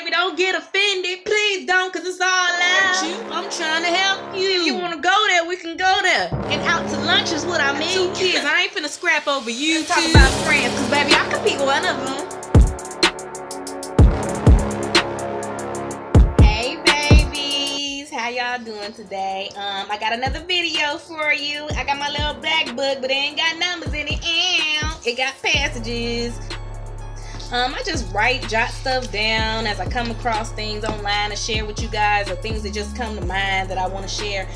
baby, don't get offended. Please don't, because it's all loud. I'm trying to help you. If you want to go there, we can go there. And out to lunch is what I mean. 2 kids, I ain't finna scrap over you. Let's talk about friends, because baby, I could pick one of them. Hey babies, how y'all doing today? I got another video for you. I got my little black book, but it ain't got numbers in it. It got passages. I just jot stuff down as I come across things online to share with you guys, or things that just come to mind that I want to share.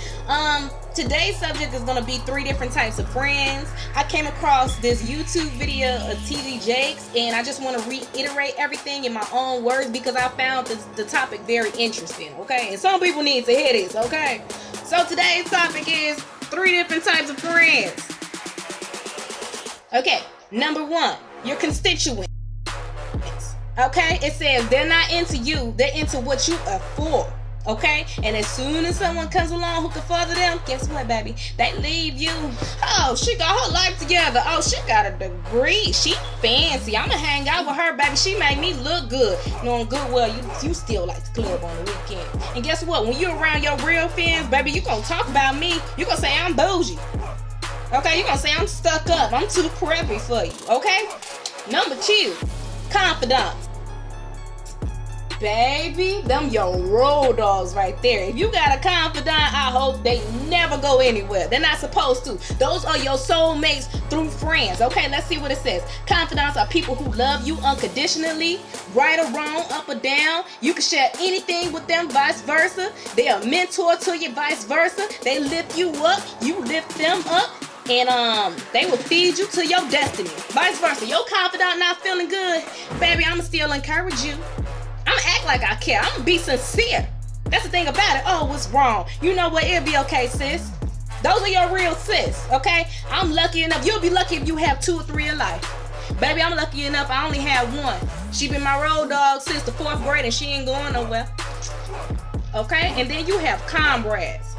Today's subject is going to be 3 different types of friends. I came across this YouTube video of TD Jakes, and I just want to reiterate everything in my own words because I found the topic very interesting, okay? And some people need to hear this, okay? So today's topic is 3 different types of friends. Okay, number 1, your constituents. Okay, it says they're not into you, they're into what you are for. Okay, and as soon as someone comes along who can further them, guess what, baby? They leave you. Oh, she got her life together. Oh, she got a degree. She fancy. I'ma hang out with her, baby. She made me look good. Knowing good well, you still like the club on the weekend. And guess what? When you're around your real friends, baby, you gonna talk about me. You gonna say I'm bougie. Okay, you gonna say I'm stuck up. I'm too preppy for you. Okay. Number 2, confidants. Baby, them your road dogs right there. If you got a confidant, I hope they never go anywhere. They're not supposed to. Those are your soulmates through friends. Okay, let's see what it says. Confidants are people who love you unconditionally, right or wrong, up or down. You can share anything with them, vice versa. They are a mentor to you, vice versa. They lift you up, you lift them up. And they will feed you to your destiny. Vice versa. Your confidant not feeling good, baby, I'ma still encourage you. I'ma act like I care. I'ma be sincere. That's the thing about it. Oh, what's wrong? You know what? It'll be okay, sis. Those are your real sis, okay? I'm lucky enough. You'll be lucky if you have 2 or 3 in life. Baby, I'm lucky enough I only have 1. She been my road dog since the 4th grade and she ain't going nowhere. Okay? And then you have comrades.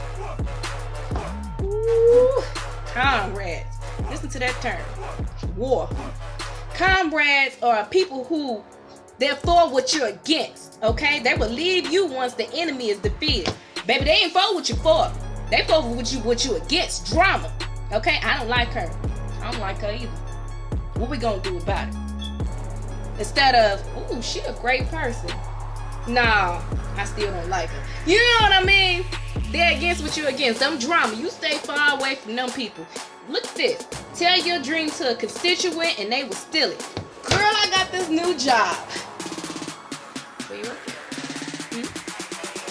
Ooh, comrades. Listen to that term. War. Comrades are people who they're for what you're against, okay? They will leave you once the enemy is defeated. Baby, they ain't for what you're for. They for what you against. Drama, okay? I don't like her. I don't like her either. What we gonna do about it? Instead of, ooh, she a great person. Nah, I still don't like her. You know what I mean? They're against what you're against. Them drama. You stay far away from them people. Look at this. Tell your dream to a constituent and they will steal it. Girl, I got this new job. Where you working?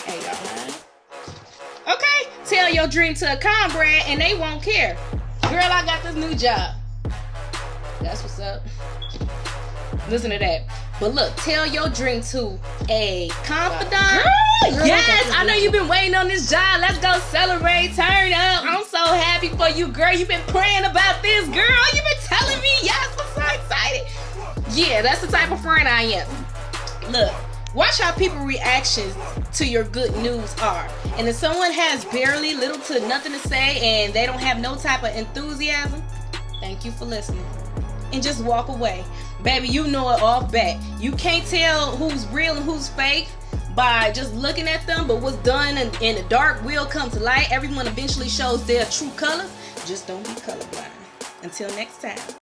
Hey, y'all. Okay, tell your dream to a comrade and they won't care. Girl, I got this new job. That's what's up. Listen to that. But look, tell your dream to a confidant. Girl, yes, I know you've been waiting on this job. Let's go celebrate, turn up. I'm so happy for you, girl. You've been praying about this, girl. You've been telling me. Yes, I'm so excited. Yeah, that's the type of friend I am. Look, watch how people's reactions to your good news are. And if someone has barely little to nothing to say and they don't have no type of enthusiasm, thank you for listening. And just walk away. Baby, you know it off bat. You can't tell who's real and who's fake by just looking at them, but what's done in the dark will come to light. Everyone eventually shows their true colors. Just don't be colorblind. Until next time.